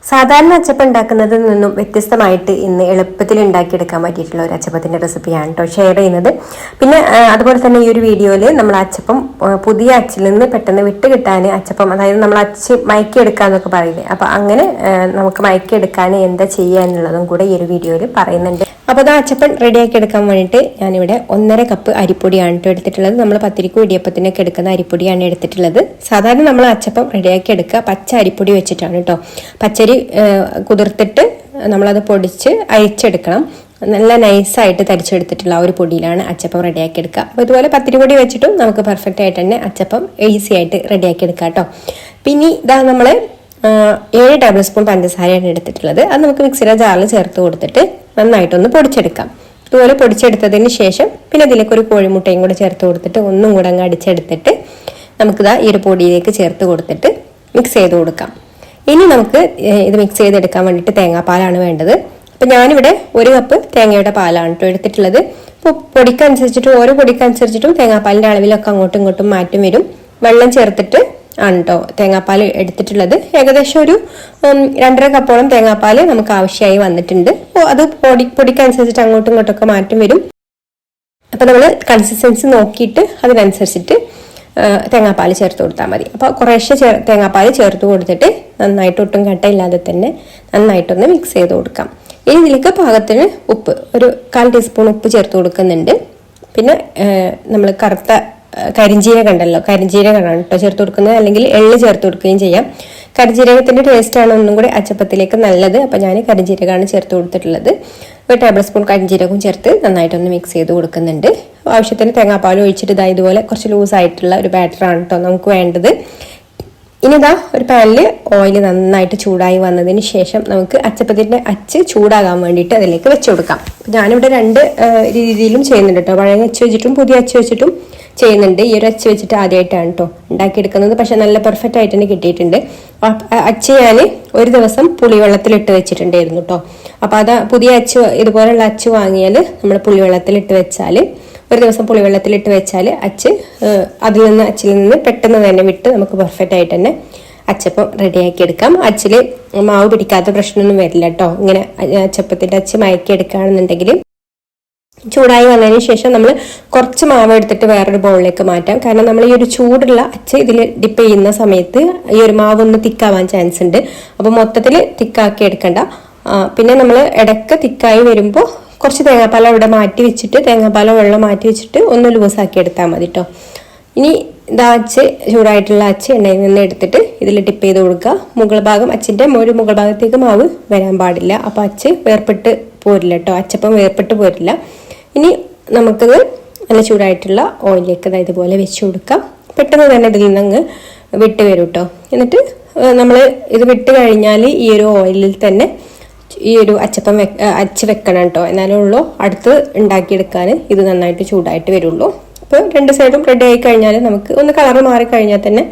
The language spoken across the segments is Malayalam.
സാധാരണ അച്ചപ്പം ഉണ്ടാക്കുന്നതിൽ നിന്നും വ്യത്യസ്തമായിട്ട് ഇന്ന് എളുപ്പത്തിൽ ഉണ്ടാക്കിയെടുക്കാൻ പറ്റിയിട്ടുള്ള ഒരു അച്ചപ്പത്തിന്റെ റെസിപ്പിയാണ് കേട്ടോ ഷെയർ ചെയ്യുന്നത്. പിന്നെ അതുപോലെ തന്നെ ഈ ഒരു വീഡിയോയിൽ നമ്മൾ അച്ചപ്പം പുതിയ അച്ചിൽ നിന്ന് പെട്ടെന്ന് വിട്ട് കിട്ടാൻ അച്ചപ്പം, അതായത് നമ്മൾ അച്ച് മയക്കിയെടുക്കാന്നൊക്കെ പറയില്ലേ, അപ്പൊ അങ്ങനെ നമുക്ക് മയക്കിയെടുക്കാൻ എന്താ ചെയ്യുക എന്നുള്ളതും കൂടെ ഈ ഒരു വീഡിയോയിൽ പറയുന്നുണ്ട്. അപ്പോൾ അത് അച്ചപ്പം റെഡിയാക്കി എടുക്കാൻ വേണ്ടിയിട്ട് ഞാനിവിടെ 1.5 കപ്പ് അരിപ്പൊടിയാണ് കേട്ടോ എടുത്തിട്ടുള്ളത്. നമ്മൾ പത്തിരിക്കും ഇടിയപ്പത്തിനൊക്കെ എടുക്കുന്ന അരിപ്പൊടിയാണ് എടുത്തിട്ടുള്ളത്. സാധാരണ നമ്മൾ അച്ചപ്പം റെഡിയാക്കി എടുക്കുക പച്ച അരിപ്പൊടി വെച്ചിട്ടാണ് കേട്ടോ. പച്ചരി കുതിർത്തിട്ട് നമ്മളത് പൊടിച്ച് അരിച്ചെടുക്കണം. നല്ല നൈസായിട്ട് തരിച്ചെടുത്തിട്ടുള്ള ആ ഒരു പൊടിയിലാണ് അച്ചപ്പം റെഡിയാക്കി എടുക്കുക. അപ്പോൾ ഇതുപോലെ പത്തിരി പൊടി വെച്ചിട്ടും നമുക്ക് പെർഫെക്റ്റ് ആയിട്ട് തന്നെ അച്ചപ്പം ഈസി ആയിട്ട് റെഡിയാക്കി എടുക്കാം കേട്ടോ. പിന്നെ ഇതാ നമ്മൾ 7 ടേബിൾ സ്പൂൺ പഞ്ചസാരയാണ് എടുത്തിട്ടുള്ളത്. അത് നമുക്ക് മിക്സിയുടെ ജാറിൽ ചേർത്ത് കൊടുത്തിട്ട് നന്നായിട്ടൊന്ന് പൊടിച്ചെടുക്കാം. ഇതുപോലെ പൊടിച്ചെടുത്തതിന് ശേഷം പിന്നെ ഇതിലേക്ക് ഒരു കോഴിമുട്ടയും കൂടെ ചേർത്ത് കൊടുത്തിട്ട് ഒന്നും കൂടെ അങ്ങ് അടിച്ചെടുത്തിട്ട് നമുക്കിതാ ഈ ഒരു പൊടിയിലേക്ക് ചേർത്ത് കൊടുത്തിട്ട് മിക്സ് ചെയ്ത് കൊടുക്കാം. ഇനി നമുക്ക് ഇത് മിക്സ് ചെയ്തെടുക്കാൻ വേണ്ടിയിട്ട് തേങ്ങാപ്പാലാണ് വേണ്ടത്. അപ്പം ഞാനിവിടെ 1 കപ്പ് തേങ്ങയുടെ പാലാണ് കേട്ടോ എടുത്തിട്ടുള്ളത്. ഇപ്പോൾ പൊടിക്കനുസരിച്ചിട്ടും ഓരോ പൊടിക്കനുസരിച്ചിട്ടും തേങ്ങാപ്പാലിൻ്റെ അളവിലൊക്കെ അങ്ങോട്ടും ഇങ്ങോട്ടും മാറ്റം വരും. വെള്ളം ചേർത്തിട്ട് ആണ് കേട്ടോ തേങ്ങാപ്പാൽ എടുത്തിട്ടുള്ളത്. ഏകദേശം ഒരു 2.5 കപ്പോളം തേങ്ങാപ്പാൽ നമുക്ക് ആവശ്യമായി വന്നിട്ടുണ്ട്. അപ്പോൾ അത് പൊടിക്കനുസരിച്ചിട്ട് അങ്ങോട്ടും ഇങ്ങോട്ടൊക്കെ മാറ്റം വരും. അപ്പം നമ്മൾ കൺസിസ്റ്റൻസി നോക്കിയിട്ട് അതിനനുസരിച്ചിട്ട് തേങ്ങാപ്പാൽ ചേർത്ത് കൊടുത്താൽ മതി. അപ്പോൾ കുറേശ്ശെ തേങ്ങാപ്പാൽ ചേർത്ത് കൊടുത്തിട്ട് നന്നായിട്ട് ഒട്ടും കട്ടയില്ലാതെ തന്നെ നന്നായിട്ടൊന്ന് മിക്സ് ചെയ്ത് കൊടുക്കാം. ഇനി ഇതിലേക്ക് പാകത്തിന് ഉപ്പ്, ഒരു 1/4 ടീസ്പൂൺ ഉപ്പ് ചേർത്ത് കൊടുക്കുന്നുണ്ട്. പിന്നെ നമ്മൾ കറുത്ത കരിഞ്ജീരകം ഉണ്ടല്ലോ, കരിഞ്ജീരകമാണ് കേട്ടോ ചേർത്ത് കൊടുക്കുന്നത്, അല്ലെങ്കിൽ എള്ള് ചേർത്ത് കൊടുക്കുകയും ചെയ്യാം. കരിഞ്ജീരകത്തിന്റെ ടേസ്റ്റാണ് ഒന്നും കൂടി അച്ചപ്പത്തിലേക്ക് നല്ലത്. അപ്പം ഞാൻ കരിഞ്ജീരകമാണ് ചേർത്ത് കൊടുത്തിട്ടുള്ളത്. 1 ടേബിൾ സ്പൂൺ കരിഞ്ജീരകവും ചേർത്ത് നന്നായിട്ടൊന്ന് മിക്സ് ചെയ്ത് കൊടുക്കുന്നുണ്ട്. ആവശ്യത്തിന് തേങ്ങാപ്പാൽ ഒഴിച്ചിട്ട് ഇതാ ഇതുപോലെ കുറച്ച് ലൂസായിട്ടുള്ള ഒരു ബാറ്ററാണ് കേട്ടോ നമുക്ക് വേണ്ടത്. ഇനി ഇതാ ഒരു പാനിൽ ഓയിൽ നന്നായിട്ട് ചൂടായി വന്നതിന് ശേഷം നമുക്ക് അച്ചപ്പത്തിൻ്റെ അച്ച് ചൂടാകാൻ വേണ്ടിയിട്ട് അതിലേക്ക് വെച്ച് കൊടുക്കാം. ഞാനിവിടെ 2 രീതിയിലും ചെയ്യുന്നുണ്ട് കേട്ടോ. പഴയ അച്ച് വെച്ചിട്ടും പുതിയ അച്ച് വെച്ചിട്ടും ചെയ്യുന്നുണ്ട്. ഈ ഒരു അച്ച് വെച്ചിട്ട് ആദ്യമായിട്ടാണ് കേട്ടോ ഉണ്ടാക്കിയെടുക്കുന്നത്. പക്ഷെ നല്ല പെർഫെക്റ്റ് ആയിട്ട് തന്നെ കിട്ടിയിട്ടുണ്ട്. അച്ച് ഞാൻ ഒരു ദിവസം പുളിവെള്ളത്തിലിട്ട് വെച്ചിട്ടുണ്ടായിരുന്നു കേട്ടോ. അപ്പോൾ അത് പുതിയ അച്ച് ഇതുപോലുള്ള അച്ച് വാങ്ങിയാൽ നമ്മൾ പുളിവെള്ളത്തിലിട്ട് വെച്ചാൽ, ഒരു ദിവസം പുളിവെള്ളത്തിലിട്ട് വെച്ചാൽ അച്ചിൽ നിന്ന് പെട്ടെന്ന് തന്നെ വിട്ട് നമുക്ക് പെർഫെക്റ്റ് ആയിട്ട് തന്നെ അച്ചപ്പം റെഡിയാക്കി എടുക്കാം. അച്ചിൽ മാവ് പിടിക്കാത്ത പ്രശ്നമൊന്നും വരില്ല കേട്ടോ. ഇങ്ങനെ അച്ചപ്പത്തിൻ്റെ അച്ച് മയക്കി എടുക്കുകയാണെന്നുണ്ടെങ്കിൽ ചൂടായി വന്നതിന് ശേഷം നമ്മൾ കുറച്ച് മാവ് എടുത്തിട്ട് വേറൊരു ബൗളിലേക്ക് മാറ്റാം. കാരണം നമ്മൾ ഈ ഒരു ചൂടുള്ള അച്ച് ഇതിൽ ഡിപ്പ് ചെയ്യുന്ന സമയത്ത് ഈ ഒരു മാവ് ഒന്ന് തിക്കാവാൻ ചാൻസ് ഉണ്ട്. അപ്പോൾ മൊത്തത്തിൽ തിക്കാക്കി എടുക്കണ്ട. പിന്നെ നമ്മൾ ഇടയ്ക്ക് തിക്കായി വരുമ്പോൾ കുറച്ച് തേങ്ങാപ്പാൽ അവിടെ മാറ്റി വെച്ചിട്ട്, തേങ്ങാപ്പാലോ വെള്ളം മാറ്റി വെച്ചിട്ട് ഒന്ന് ലൂസാക്കി എടുത്താൽ മതി കേട്ടോ. ഇനി ഇതാ അച്ച് ചൂടായിട്ടുള്ള അച്ച് എണ്ണയിൽ നിന്ന് എടുത്തിട്ട് ഇതിൽ ഡിപ്പ് ചെയ്ത് കൊടുക്കുക. മുകൾ ഭാഗം അച്ചിൻ്റെ ഒരു മുകൾ ഭാഗത്തേക്ക് മാവ് വരാൻ പാടില്ല. അപ്പോൾ അച്ച് വേർപെട്ട് പോരില്ല കേട്ടോ, അച്ചപ്പം വേർപെട്ട് പോരില്ല. ഇനി നമുക്കത് നല്ല ചൂടായിട്ടുള്ള ഓയിലേക്ക് ഇതുപോലെ വെച്ച് കൊടുക്കാം. പെട്ടെന്ന് തന്നെ ഇതിൽ നിന്ന് വിട്ട് വരും കേട്ടോ. എന്നിട്ട് നമ്മൾ ഇത് വിട്ട് കഴിഞ്ഞാൽ ഈ ഒരു ഓയിലിൽ തന്നെ ഈ ഒരു അച്ച് വെക്കണം കേട്ടോ. എന്നാലേ ഉള്ളൂ അടുത്ത് ഉണ്ടാക്കിയെടുക്കാൻ ഇത് നന്നായിട്ട് ചൂടായിട്ട് വരുള്ളൂ. അപ്പോൾ 2 സൈഡും റെഡി ആയി കഴിഞ്ഞാൽ നമുക്ക് ഒന്ന് കളറ് മാറിക്കഴിഞ്ഞാൽ തന്നെ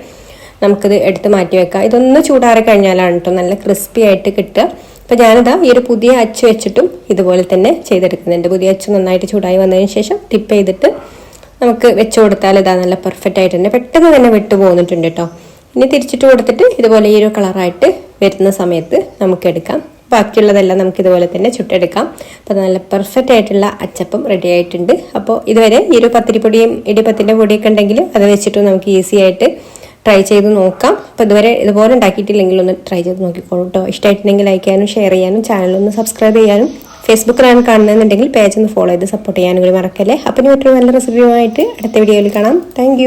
നമുക്കിത് എടുത്ത് മാറ്റി വെക്കാം. ഇതൊന്ന് ചൂടാറി കഴിഞ്ഞാലാണ് കേട്ടോ നല്ല ക്രിസ്പി ആയിട്ട് കിട്ടുക. അപ്പോൾ ഞാനിതാ ഈ ഒരു പുതിയ അച്ച് വെച്ചിട്ടും ഇതുപോലെ തന്നെ ചെയ്തെടുക്കുന്നുണ്ട്. പുതിയ അച്ച് നന്നായിട്ട് ചൂടായി വന്നതിന് ശേഷം ടിപ്പ് ചെയ്തിട്ട് നമുക്ക് വെച്ച് കൊടുത്താൽ ഇതാ നല്ല പെർഫെക്റ്റ് ആയിട്ട് തന്നെ പെട്ടെന്ന് തന്നെ വിട്ടു പോകുന്നിട്ടുണ്ട് കേട്ടോ. ഇനി തിരിച്ചിട്ട് കൊടുത്തിട്ട് ഇതുപോലെ ഈ ഒരു കളറായിട്ട് വരുന്ന സമയത്ത് നമുക്ക് എടുക്കാം. ബാക്കിയുള്ളതെല്ലാം നമുക്ക് ഇതുപോലെ തന്നെ ചുട്ടെടുക്കാം. അപ്പോൾ നല്ല പെർഫെക്റ്റ് ആയിട്ടുള്ള അച്ചപ്പം റെഡി ആയിട്ടുണ്ട്. അപ്പോൾ ഇതുവരെ ഈ ഒരു പത്തിരിപ്പൊടിയും ഇടിയപ്പത്തിൻ്റെ പൊടിയൊക്കെ ഉണ്ടെങ്കിൽ അത് വെച്ചിട്ട് നമുക്ക് ഈസി ആയിട്ട് ട്രൈ ചെയ്ത് നോക്കാം. അപ്പോൾ ഇതുവരെ ഇതുപോലെ ഉണ്ടാക്കിയിട്ടില്ലെങ്കിൽ ഒന്ന് ട്രൈ ചെയ്ത് നോക്കിക്കോളൂ കേട്ടോ. ഇഷ്ടമായിട്ടുണ്ടെങ്കിൽ ലൈക്ക് ചെയ്യാനും ഷെയർ ചെയ്യാനും ചാനലൊന്ന് സബ്സ്ക്രൈബ് ചെയ്യാനും ഫേസ്ബുക്കിലാണ് കാണുന്നതെന്നുണ്ടെങ്കിൽ പേജ് ഒന്ന് ഫോളോ ചെയ്ത് സപ്പോർട്ട് ചെയ്യാനും കൂടി മറക്കല്ലേ. അപ്പം മറ്റൊരു നല്ല റെസിപ്പിയുമായിട്ട് അടുത്ത വീഡിയോയിൽ കാണാം. താങ്ക്